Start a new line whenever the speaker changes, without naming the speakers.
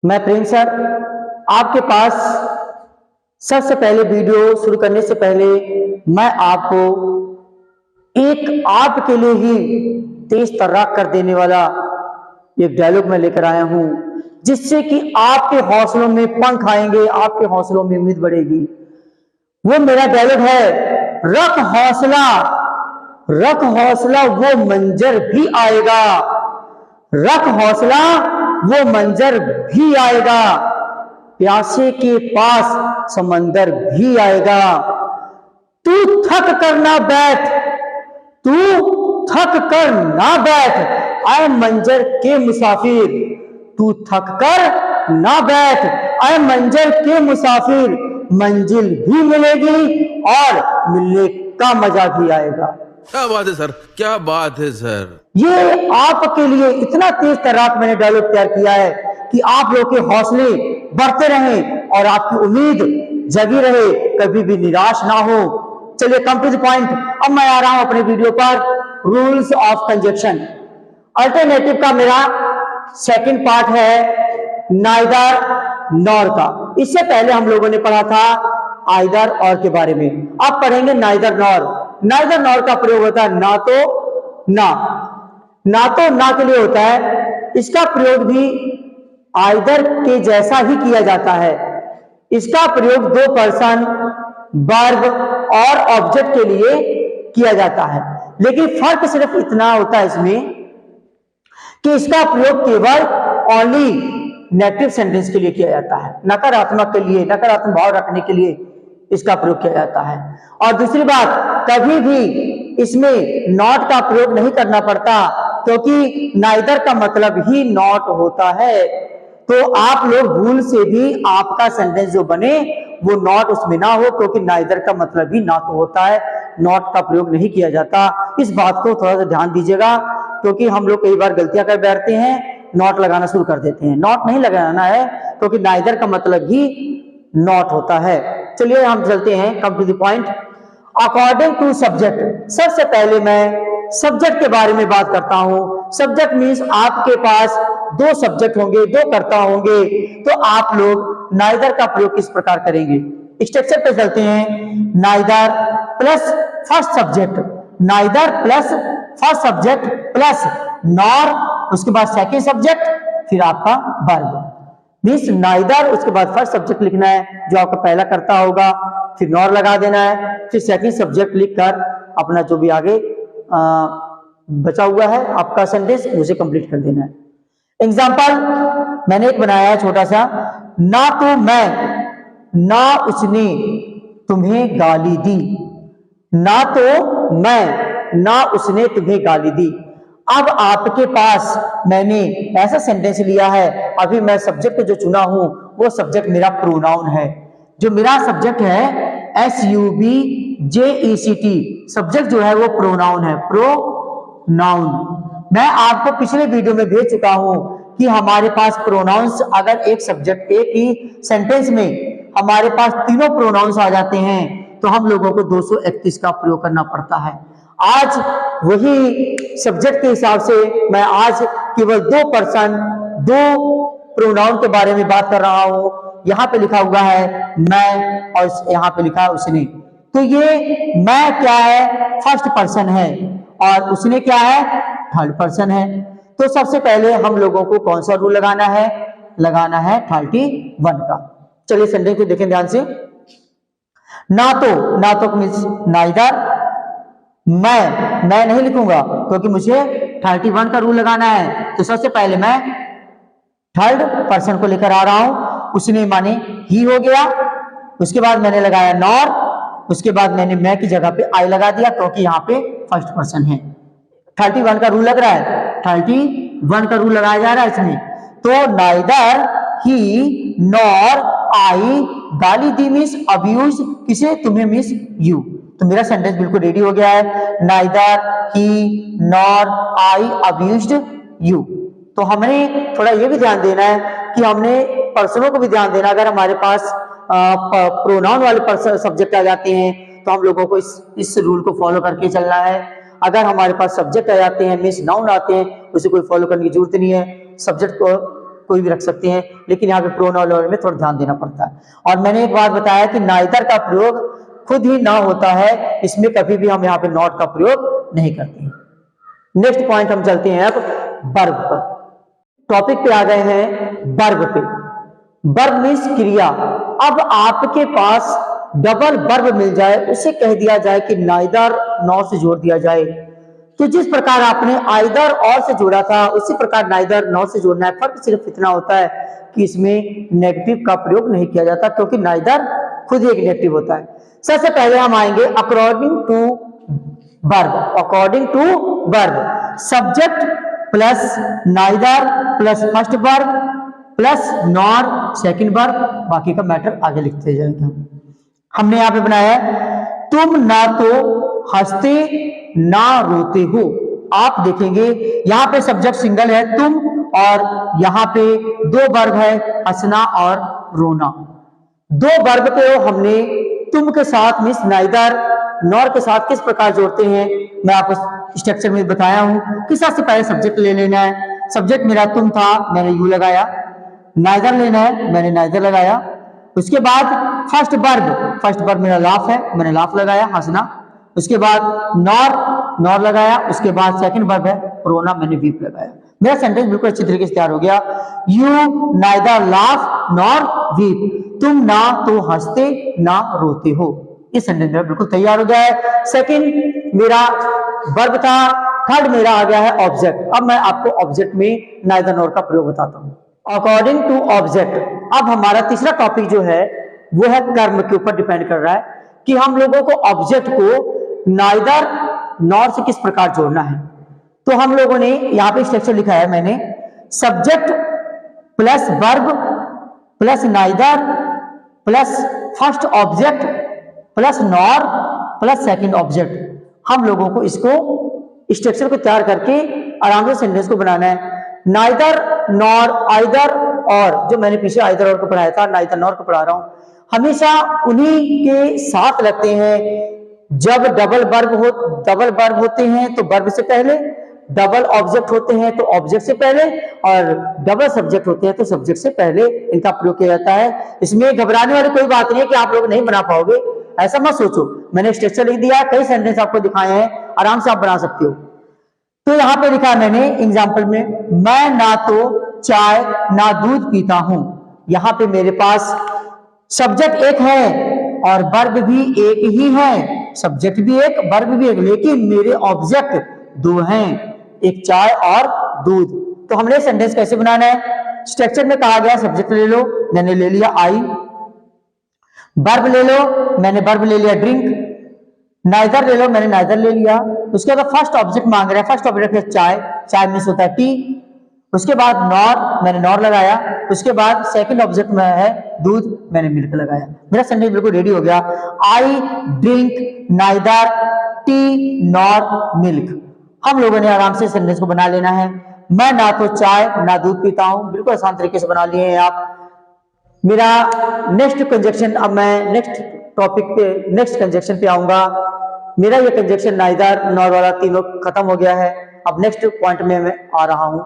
मैं प्रेम सर आपके पास सबसे पहले वीडियो शुरू करने से पहले मैं आपको एक आपके लिए ही तेज तर्राक कर देने वाला एक डायलॉग मैं लेकर आया हूं, जिससे कि आपके हौसलों में पंख आएंगे, आपके हौसलों में उम्मीद बढ़ेगी। वो मेरा डायलॉग है, रख हौसला, रख हौसला वो मंजर भी आएगा, रख हौसला वो मंजर भी आएगा, प्यासे के पास समंदर भी आएगा। तू थक कर ना बैठ, तू थक कर ना बैठ, आए मंजर के मुसाफिर, तू थक कर ना बैठ, आए मंजर के मुसाफिर, मंजिल भी मिलेगी और मिलने का मजा भी आएगा।
क्या बात है सर, क्या बात है सर।
ये आपके लिए इतना तेज तर्राक मैंने डायलॉग तैयार किया है कि आप लोग के हौसले बढ़ते रहें और आपकी उम्मीद जगी रहे, कभी भी निराश ना हो। चलिए कम टू द पॉइंट, अब मैं आ रहा हूं अपने वीडियो पर। रूल्स ऑफ कंजक्शन अल्टरनेटिव का मेरा सेकंड पार्ट है, नाइदर नॉर का। इससे पहले हम लोगों ने पढ़ा था आइदर और के बारे में, अब पढ़ेंगे नाइदर नॉर। नाइदर नॉर का प्रयोग होता है ना तो ना, ना तो ना के लिए होता है। इसका प्रयोग भी आइदर के जैसा ही किया जाता है। इसका प्रयोग दो पर्सन, वर्ब और ऑब्जेक्ट के लिए किया जाता है, लेकिन फर्क सिर्फ इतना होता है इसमें कि इसका प्रयोग केवल ओनली नेगेटिव सेंटेंस के लिए किया जाता है, नकारात्मक के लिए, नकारात्मक भाव रखने के लिए इसका प्रयोग किया जाता है। और दूसरी बात, कभी भी इसमें नॉट का प्रयोग नहीं करना पड़ता, क्योंकि नाइदर का मतलब ही नॉट होता है। तो आप लोग भूल से भी आपका सेंटेंस जो बने वो नॉट उसमें ना हो, क्योंकि नाइदर का मतलब ही ना तो होता है, नॉट का प्रयोग नहीं किया जाता। इस बात को थोड़ा सा ध्यान दीजिएगा, क्योंकि हम लोग कई बार गलतियां कर बैठते हैं, नॉट लगाना शुरू कर देते हैं। नॉट नहीं लगाना है, क्योंकि नाइदर का मतलब ही नॉट होता है। चलिए हम चलते हैं, come to the point. According to subject, सबसे पहले मैं सब्जेक्ट के बारे में बात करता हूं। सब्जेक्ट मीन्स आपके पास दो सब्जेक्ट होंगे, दो कर्ता होंगे, तो आप लोग नाइदर का प्रयोग किस प्रकार करेंगे। स्ट्रक्चर पे चलते हैं, neither plus first subject, neither plus first subject plus nor, उसके बाद सेकेंड सब्जेक्ट, फिर आपका वर्ब। मीन्स नाइदर, उसके बाद फर्स्ट सब्जेक्ट लिखना है जो आपका पहला कर्ता होगा, फिर नॉर लगा देना है, फिर सेकंड सब्जेक्ट लिखकर अपना जो भी आगे बचा हुआ है आपका सेंटेंस उसे कंप्लीट कर देना है। एग्जांपल मैंने एक बनाया है छोटा सा, ना तो मैं, ना उसने तुम्हें गाली दी, ना तो मैं, ना उसने तुम्हें गाली दी। अब आपके पास मैंने ऐसा सेंटेंस लिया है, अभी मैं सब्जेक्ट जो चुना हूं वो सब्जेक्ट मेरा प्रोनाउन है। जो मेरा सब्जेक्ट है SUBJECT, सब्जेक्ट जो है वो प्रोनाउन है, प्रोनाउन। मैं आपको पिछले वीडियो में भेज चुका हूं कि हमारे पास प्रोनाउंस, अगर एक सब्जेक्ट, एक ही सेंटेंस में हमारे पास तीनों प्रोनाउंस आ जाते हैं तो हम लोगों को 231 का प्रयोग करना पड़ता है। आज वही सब्जेक्ट के हिसाब से मैं आज केवल दो पर्सन, दो प्रोनाउन के बारे में बात कर रहा हूं। यहां पे लिखा हुआ है मैं और यहां पे लिखा है उसने, तो ये मैं क्या है, फर्स्ट पर्सन है, और उसने क्या है, थर्ड पर्सन है। तो सबसे पहले हम लोगों को कौन सा रूल लगाना है, लगाना है 31 का। चलिए सेंटेंस को देखें ध्यान से। ना तो, ना तो मींस नाइदर, मैं नहीं लिखूंगा क्योंकि मुझे 31 का रूल लगाना है। तो सबसे पहले मैं थर्ड पर्सन को लेकर आ रहा हूं, उसने माने ही हो गया, उसके बाद मैंने लगाया नॉर, उसके बाद मैंने मैं की जगह पे आई लगा दिया क्योंकि यहाँ पे फर्स्ट पर्सन है। 31 का रूल लग रहा है, 31 का रूल लगाया जा रहा है इसमें। तो नाइदर ही नॉर आई गाली दी मीन्स अब्यूज, किसे, तुम्हें मीन्स यू। तो मेरा सेंटेंस बिल्कुल रेडी हो गया है, neither he nor I abused you. तो हमने थोड़ा ये भी ध्यान देना है कि हमने पर्सनों को भी ध्यान देना। अगर हमारे पास प्रोनाउन वाले पर्सन सब्जेक्ट आ जाते हैं तो हम लोगों को इस रूल को फॉलो करके चलना है। अगर हमारे पास सब्जेक्ट आ जाते हैं, मीन्स नाउन आते हैं, उसे कोई फॉलो करने की जरूरत नहीं है। सब्जेक्ट कोई भी रख सकते हैं, लेकिन यहाँ पे प्रोनाउन में थोड़ा ध्यान देना पड़ता है। और मैंने एक बात बताया कि नाइदर का प्रयोग खुद ही ना होता है, इसमें कभी भी हम यहाँ पे नॉट का प्रयोग नहीं करते हैं। नेक्स्ट पॉइंट हम चलते हैं अब वर्ब पर। टॉपिक पे आ गए हैं वर्ब पे। वर्ब मीन्स क्रिया। अब आपके पास डबल वर्ब मिल जाए, उसे कह दिया जाए कि नाइदर नॉर से जोड़ दिया जाए, तो जिस प्रकार आपने आइदर और से जोड़ा था उसी प्रकार नाइदर नॉर से जोड़ना है। फर्क सिर्फ इतना होता है कि इसमें नेगेटिव का प्रयोग नहीं किया जाता, क्योंकि नाइदर खुद ही एक नेगेटिव होता है। सबसे पहले हम आएंगे according to verb. According to verb, subject plus neither plus first verb plus nor second verb, बाकी का मैटर आगे लिखते जाएंगे। हमने यहाँ पे बनाया है तुम ना तो हंसते ना रोते हो। आप देखेंगे यहाँ पे सब्जेक्ट सिंगल है तुम, और यहाँ पे दो वर्ब है हंसना और रोना। दो वर्ब को हमने तुम के साथ मीन्स नाइदर नॉर के साथ किस प्रकार जोड़ते हैं मैं आपको स्ट्रक्चर में बताया हूं कि सबसे पहले सब्जेक्ट ले लेना है। सब्जेक्ट मेरा तुम था, मैंने यू लगाया। नाइदर लेना है, मैंने नाइदर लगाया। उसके बाद फर्स्ट वर्ब मेरा लाफ है, मैंने लाफ लगाया हंसना। उसके बाद नॉर लगाया। उसके बाद सेकंड वर्ब है रोना, मैंने वीप लगाया। मेरा सेंटेंस बिल्कुल अच्छी तरीके से तैयार हो गया। You neither laugh nor weep, तुम ना तो हंसते ना रोते हो। इस सेंटेंस मेरा बिल्कुल तैयार हो गया है। सेकंड मेरा वर्ब था, थर्ड मेरा आ गया है ऑब्जेक्ट। अब मैं आपको ऑब्जेक्ट में नाइदर नॉर का प्रयोग बताता हूं। अकॉर्डिंग टू ऑब्जेक्ट, अब हमारा तीसरा टॉपिक जो है वो है कर्म के ऊपर डिपेंड कर रहा है कि हम लोगों को ऑब्जेक्ट को नाइदर नॉर से किस प्रकार जोड़ना है। तो हम लोगों ने यहाँ पे स्ट्रक्चर लिखा है मैंने, subject plus verb plus neither plus first object plus nor plus second object. हम लोगों को इसको स्ट्रक्चर को तैयार करके आराम से सेंटेंस को बनाना है। नाइदर नॉर आइदर और, जो मैंने पीछे आइदर और को पढ़ाया था, नाइदर नॉर को पढ़ा रहा हूं, हमेशा उन्हीं के साथ लगते हैं। जब डबल वर्ब होते हैं तो वर्ब से पहले, डबल ऑब्जेक्ट होते हैं तो ऑब्जेक्ट से पहले, और डबल सब्जेक्ट होते हैं तो सब्जेक्ट से पहले इनका प्रयोग किया जाता है। इसमें घबराने वाली कोई बात नहीं है कि आप लोग नहीं बना पाओगे, ऐसा मत सोचो। मैंने स्ट्रक्चर लिख दिया, कई सेंटेंस आपको दिखाए हैं, आराम से आप बना सकते हो। तो यहाँ पे लिखा मैंने एग्जाम्पल में, मैं ना तो चाय ना दूध पीता हूं। यहाँ पे मेरे पास सब्जेक्ट एक है और वर्ब भी एक ही है, सब्जेक्ट भी एक वर्ब भी एक, लेकिन मेरे ऑब्जेक्ट दो हैं, एक चाय और दूध। तो हमने सेंटेंस कैसे बनाना है, स्ट्रक्चर में कहा गया सब्जेक्ट ले लो, मैंने ले लिया आई। वर्ब ले लो, मैंने वर्ब ले लिया ड्रिंक। नाइदर ले लो, मैंने नाइदर ले लिया। उसके बाद फर्स्ट ऑब्जेक्ट मांग रहा है, फर्स्ट ऑब्जेक्ट है चाय, चाय मीन्स होता है टी। उसके बाद नॉर, मैंने नॉर लगाया। उसके बाद सेकंड ऑब्जेक्ट में है दूध, मैंने मिल्क लगाया। मेरा सेंटेंस बिल्कुल रेडी हो गया। I drink neither T nor milk. हम लोगों ने आराम से सेंटेंस को बना लेना है। मैं ना तो चाय ना दूध पीता हूं, बिल्कुल आसान तरीके से बना लिए हैं आप। मेरा नेक्स्ट कंजक्शन, अब मैं नेक्स्ट टॉपिक पे नेक्स्ट कंजक्शन पे आऊंगा। मेरा ये कंजक्शन नाइदर नॉर वाला तीनों खत्म हो गया है। अब नेक्स्ट पॉइंट में मैं आ रहा हूं।